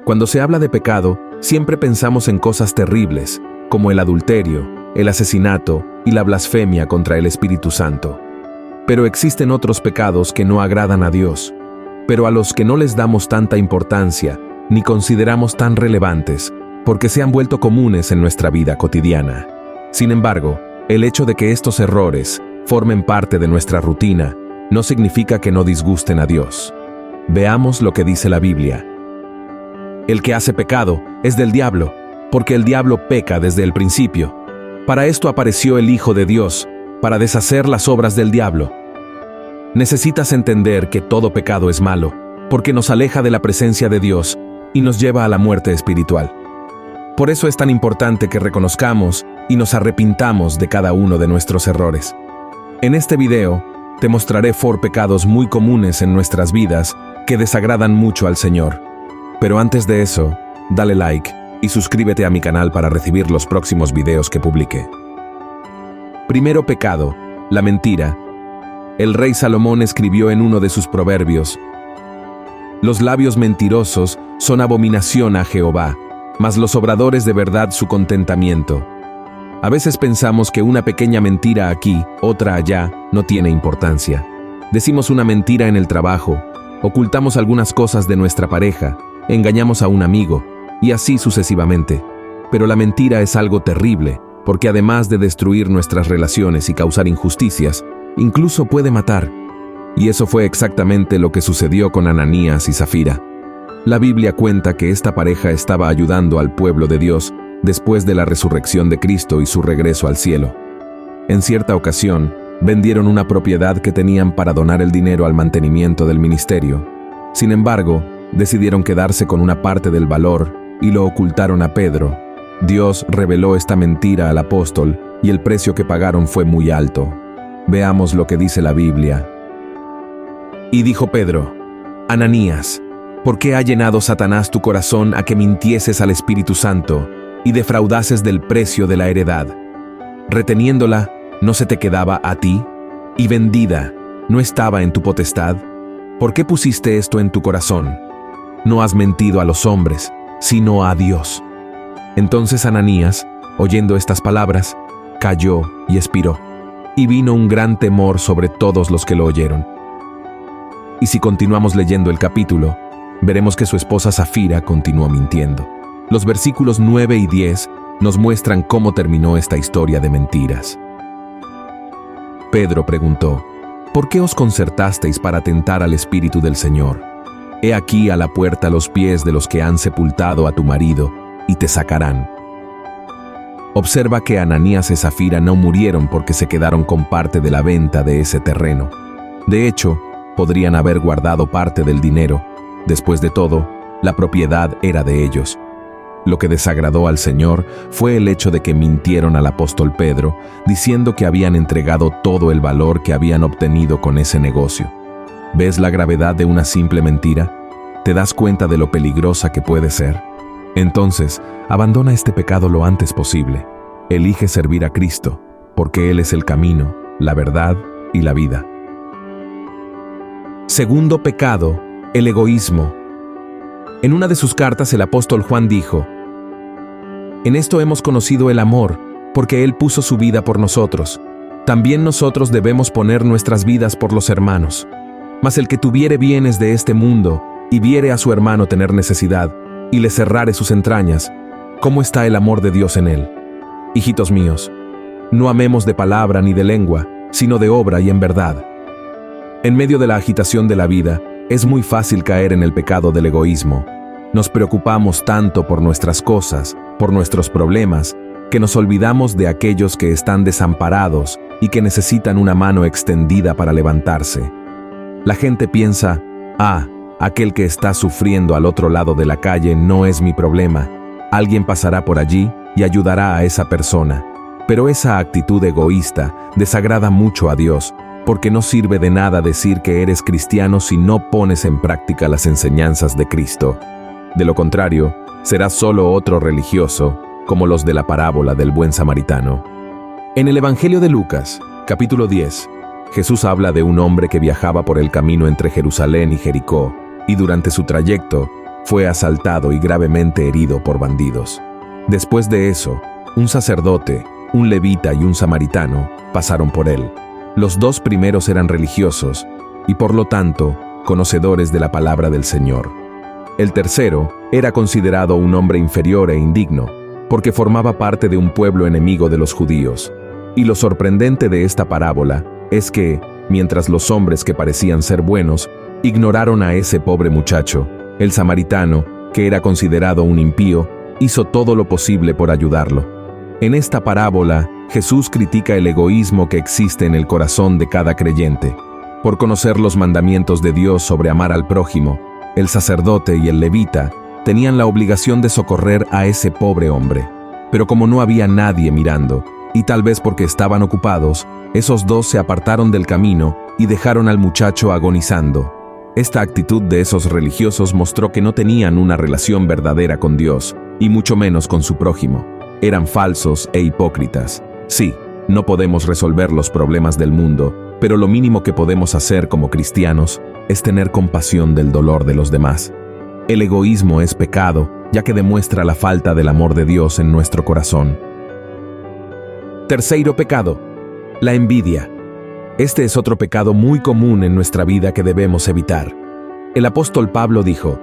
Cuando se habla de pecado, siempre pensamos en cosas terribles, como el adulterio, el asesinato y la blasfemia contra el Espíritu Santo. Pero existen otros pecados que no agradan a Dios, pero a los que no les damos tanta importancia ni consideramos tan relevantes, porque se han vuelto comunes en nuestra vida cotidiana. Sin embargo, el hecho de que estos errores formen parte de nuestra rutina no significa que no disgusten a Dios. Veamos lo que dice la Biblia. El que hace pecado es del diablo, porque el diablo peca desde el principio. Para esto apareció el Hijo de Dios, para deshacer las obras del diablo. Necesitas entender que todo pecado es malo, porque nos aleja de la presencia de Dios y nos lleva a la muerte espiritual. Por eso es tan importante que reconozcamos y nos arrepintamos de cada uno de nuestros errores. En este video, te mostraré 4 pecados muy comunes en nuestras vidas que desagradan mucho al Señor. Pero antes de eso, dale like y suscríbete a mi canal para recibir los próximos videos que publique. Primero pecado, la mentira. El rey Salomón escribió en uno de sus proverbios: los labios mentirosos son abominación a Jehová, mas los obradores de verdad su contentamiento. A veces pensamos que una pequeña mentira aquí, otra allá, no tiene importancia. Decimos una mentira en el trabajo, ocultamos algunas cosas de nuestra pareja, engañamos a un amigo, y así sucesivamente. Pero la mentira es algo terrible, porque además de destruir nuestras relaciones y causar injusticias, incluso puede matar. Y eso fue exactamente lo que sucedió con Ananías y Zafira. La Biblia cuenta que esta pareja estaba ayudando al pueblo de Dios después de la resurrección de Cristo y su regreso al cielo. En cierta ocasión, vendieron una propiedad que tenían para donar el dinero al mantenimiento del ministerio. Sin embargo, decidieron quedarse con una parte del valor y lo ocultaron a Pedro. Dios reveló esta mentira al apóstol y el precio que pagaron fue muy alto. Veamos lo que dice la Biblia. Y dijo Pedro: Ananías, ¿por qué ha llenado Satanás tu corazón a que mintieses al Espíritu Santo y defraudases del precio de la heredad? Reteniéndola, ¿no se te quedaba a ti? Y vendida, ¿no estaba en tu potestad? ¿Por qué pusiste esto en tu corazón? No has mentido a los hombres, sino a Dios. Entonces Ananías, oyendo estas palabras, cayó y expiró, y vino un gran temor sobre todos los que lo oyeron. Y si continuamos leyendo el capítulo, veremos que su esposa Zafira continuó mintiendo. Los versículos 9 y 10 nos muestran cómo terminó esta historia de mentiras. Pedro preguntó: ¿por qué os concertasteis para tentar al Espíritu del Señor? He aquí a la puerta los pies de los que han sepultado a tu marido, y te sacarán. Observa que Ananías y Zafira no murieron porque se quedaron con parte de la venta de ese terreno. De hecho, podrían haber guardado parte del dinero. Después de todo, la propiedad era de ellos. Lo que desagradó al Señor fue el hecho de que mintieron al apóstol Pedro, diciendo que habían entregado todo el valor que habían obtenido con ese negocio. ¿Ves la gravedad de una simple mentira? ¿Te das cuenta de lo peligrosa que puede ser? Entonces, abandona este pecado lo antes posible. Elige servir a Cristo, porque Él es el camino, la verdad y la vida. Segundo pecado, el egoísmo. En una de sus cartas el apóstol Juan dijo: en esto hemos conocido el amor, porque Él puso su vida por nosotros. También nosotros debemos poner nuestras vidas por los hermanos. Mas el que tuviere bienes de este mundo, y viere a su hermano tener necesidad, y le cerrare sus entrañas, ¿cómo está el amor de Dios en él? Hijitos míos, no amemos de palabra ni de lengua, sino de obra y en verdad. En medio de la agitación de la vida, es muy fácil caer en el pecado del egoísmo. Nos preocupamos tanto por nuestras cosas, por nuestros problemas, que nos olvidamos de aquellos que están desamparados y que necesitan una mano extendida para levantarse. La gente piensa: aquel que está sufriendo al otro lado de la calle no es mi problema. Alguien pasará por allí y ayudará a esa persona. Pero esa actitud egoísta desagrada mucho a Dios, porque no sirve de nada decir que eres cristiano si no pones en práctica las enseñanzas de Cristo. De lo contrario, serás solo otro religioso, como los de la parábola del buen samaritano. En el Evangelio de Lucas, capítulo 10, Jesús habla de un hombre que viajaba por el camino entre Jerusalén y Jericó, y durante su trayecto fue asaltado y gravemente herido por bandidos. Después de eso, un sacerdote, un levita y un samaritano pasaron por él. Los dos primeros eran religiosos y por lo tanto conocedores de la palabra del Señor. El tercero era considerado un hombre inferior e indigno, porque formaba parte de un pueblo enemigo de los judíos. Y lo sorprendente de esta parábola es que, mientras los hombres que parecían ser buenos ignoraron a ese pobre muchacho, el samaritano, que era considerado un impío, hizo todo lo posible por ayudarlo. En esta parábola, Jesús critica el egoísmo que existe en el corazón de cada creyente. Por conocer los mandamientos de Dios sobre amar al prójimo, el sacerdote y el levita tenían la obligación de socorrer a ese pobre hombre. Pero como no había nadie mirando, y tal vez porque estaban ocupados, esos dos se apartaron del camino y dejaron al muchacho agonizando. Esta actitud de esos religiosos mostró que no tenían una relación verdadera con Dios, y mucho menos con su prójimo. Eran falsos e hipócritas. Sí, no podemos resolver los problemas del mundo, pero lo mínimo que podemos hacer como cristianos es tener compasión del dolor de los demás. El egoísmo es pecado, ya que demuestra la falta del amor de Dios en nuestro corazón. Tercero pecado, la envidia. Este es otro pecado muy común en nuestra vida que debemos evitar. El apóstol Pablo dijo: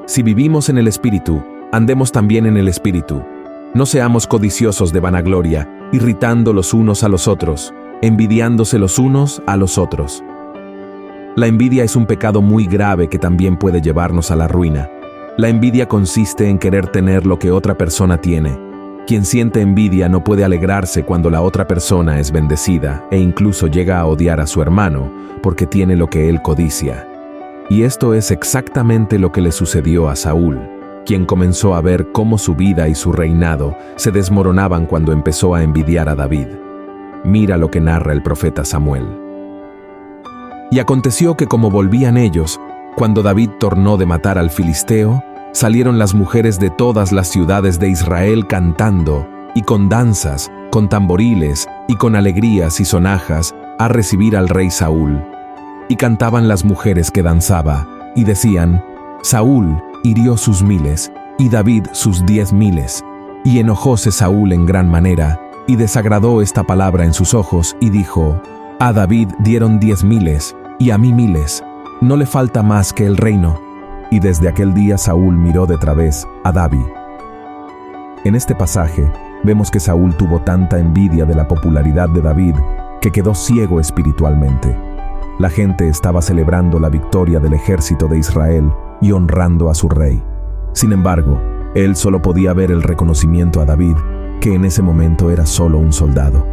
si vivimos en el Espíritu, andemos también en el Espíritu. No seamos codiciosos de vanagloria, irritando los unos a los otros, envidiándose los unos a los otros. La envidia es un pecado muy grave que también puede llevarnos a la ruina. La envidia consiste en querer tener lo que otra persona tiene. Quien siente envidia no puede alegrarse cuando la otra persona es bendecida e incluso llega a odiar a su hermano porque tiene lo que él codicia. Y esto es exactamente lo que le sucedió a Saúl, quien comenzó a ver cómo su vida y su reinado se desmoronaban cuando empezó a envidiar a David. Mira lo que narra el profeta Samuel. Y aconteció que como volvían ellos, cuando David tornó de matar al filisteo, salieron las mujeres de todas las ciudades de Israel cantando, y con danzas, con tamboriles, y con alegrías y sonajas, a recibir al rey Saúl. Y cantaban las mujeres que danzaba, y decían: Saúl hirió sus 1000, y David sus 10,000. Y enojóse Saúl en gran manera, y desagradó esta palabra en sus ojos, y dijo: a David dieron 10,000, y a mí 1,000. No le falta más que el reino. Y desde aquel día Saúl miró de través a David. En este pasaje, vemos que Saúl tuvo tanta envidia de la popularidad de David que quedó ciego espiritualmente. La gente estaba celebrando la victoria del ejército de Israel y honrando a su rey. Sin embargo, él solo podía ver el reconocimiento a David, que en ese momento era solo un soldado.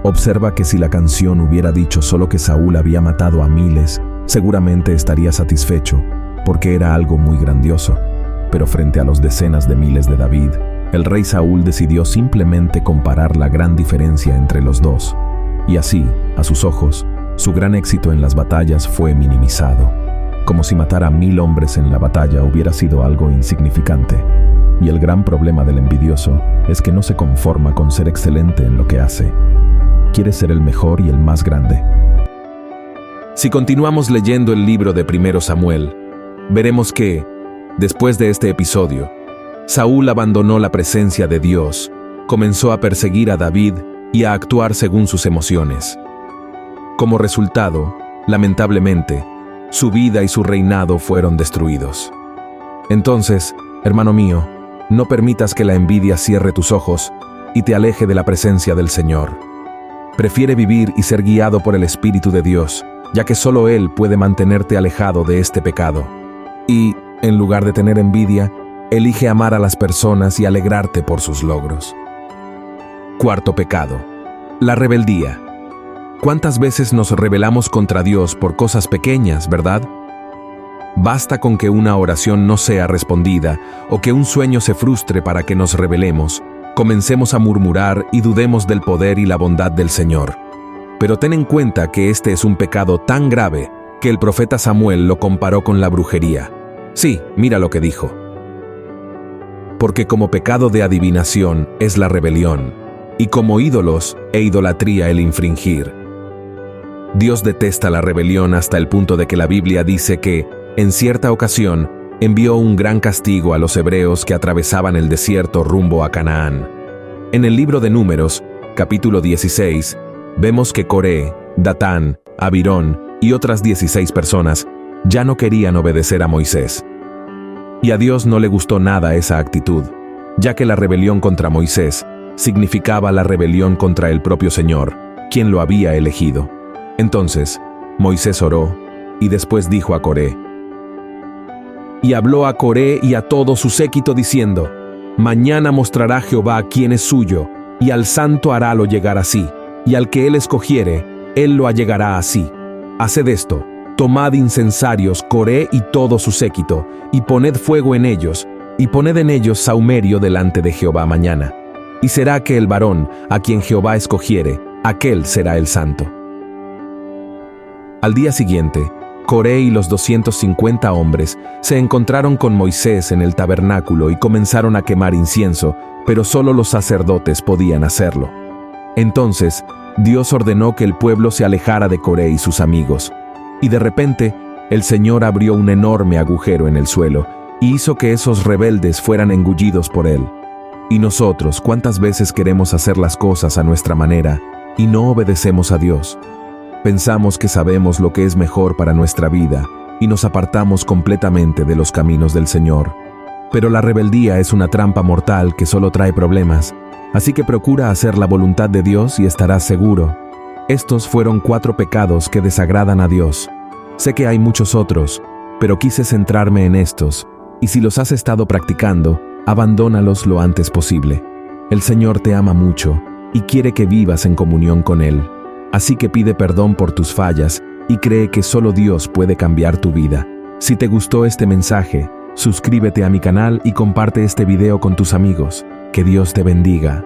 Observa que si la canción hubiera dicho solo que Saúl había matado a 1000, seguramente estaría satisfecho, porque era algo muy grandioso. Pero frente a los decenas de miles de David, el rey Saúl decidió simplemente comparar la gran diferencia entre los dos. Y así, a sus ojos, su gran éxito en las batallas fue minimizado, como si matar a 1000 hombres en la batalla hubiera sido algo insignificante. Y el gran problema del envidioso es que no se conforma con ser excelente en lo que hace. Quiere ser el mejor y el más grande. Si continuamos leyendo el libro de 1 Samuel, veremos que, después de este episodio, Saúl abandonó la presencia de Dios, comenzó a perseguir a David y a actuar según sus emociones. Como resultado, lamentablemente, su vida y su reinado fueron destruidos. Entonces, hermano mío, no permitas que la envidia cierre tus ojos y te aleje de la presencia del Señor. Prefiere vivir y ser guiado por el Espíritu de Dios, ya que solo Él puede mantenerte alejado de este pecado. Y, en lugar de tener envidia, elige amar a las personas y alegrarte por sus logros. Cuarto pecado, la rebeldía. ¿Cuántas veces nos rebelamos contra Dios por cosas pequeñas, verdad? Basta con que una oración no sea respondida o que un sueño se frustre para que nos rebelemos, comencemos a murmurar y dudemos del poder y la bondad del Señor. Pero ten en cuenta que este es un pecado tan grave que el profeta Samuel lo comparó con la brujería. Sí, mira lo que dijo. Porque como pecado de adivinación es la rebelión, y como ídolos e idolatría el infringir. Dios detesta la rebelión hasta el punto de que la Biblia dice que, en cierta ocasión, envió un gran castigo a los hebreos que atravesaban el desierto rumbo a Canaán. En el libro de Números, capítulo 16, vemos que Coré, Datán, Abirón y otras 16 personas ya no querían obedecer a Moisés. Y a Dios no le gustó nada esa actitud, ya que la rebelión contra Moisés significaba la rebelión contra el propio Señor, quien lo había elegido. Entonces, Moisés oró y después dijo a Coré: y habló a Coré y a todo su séquito diciendo: mañana mostrará Jehová quién es suyo, y al santo harálo llegar así, y al que él escogiere, él lo allegará así. Haced esto: tomad incensarios, Coré y todo su séquito, y poned fuego en ellos, y poned en ellos sahumerio delante de Jehová mañana. Y será que el varón a quien Jehová escogiere, aquel será el santo. Al día siguiente, Coré y los 250 hombres se encontraron con Moisés en el tabernáculo y comenzaron a quemar incienso, pero solo los sacerdotes podían hacerlo. Entonces, Dios ordenó que el pueblo se alejara de Coré y sus amigos, y de repente, el Señor abrió un enorme agujero en el suelo y hizo que esos rebeldes fueran engullidos por él. Y nosotros, ¿cuántas veces queremos hacer las cosas a nuestra manera y no obedecemos a Dios? Pensamos que sabemos lo que es mejor para nuestra vida y nos apartamos completamente de los caminos del Señor. Pero la rebeldía es una trampa mortal que solo trae problemas, así que procura hacer la voluntad de Dios y estarás seguro. Estos fueron 4 pecados que desagradan a Dios. Sé que hay muchos otros, pero quise centrarme en estos, y si los has estado practicando, abandónalos lo antes posible. El Señor te ama mucho y quiere que vivas en comunión con Él. Así que pide perdón por tus fallas y cree que solo Dios puede cambiar tu vida. Si te gustó este mensaje, suscríbete a mi canal y comparte este video con tus amigos. Que Dios te bendiga.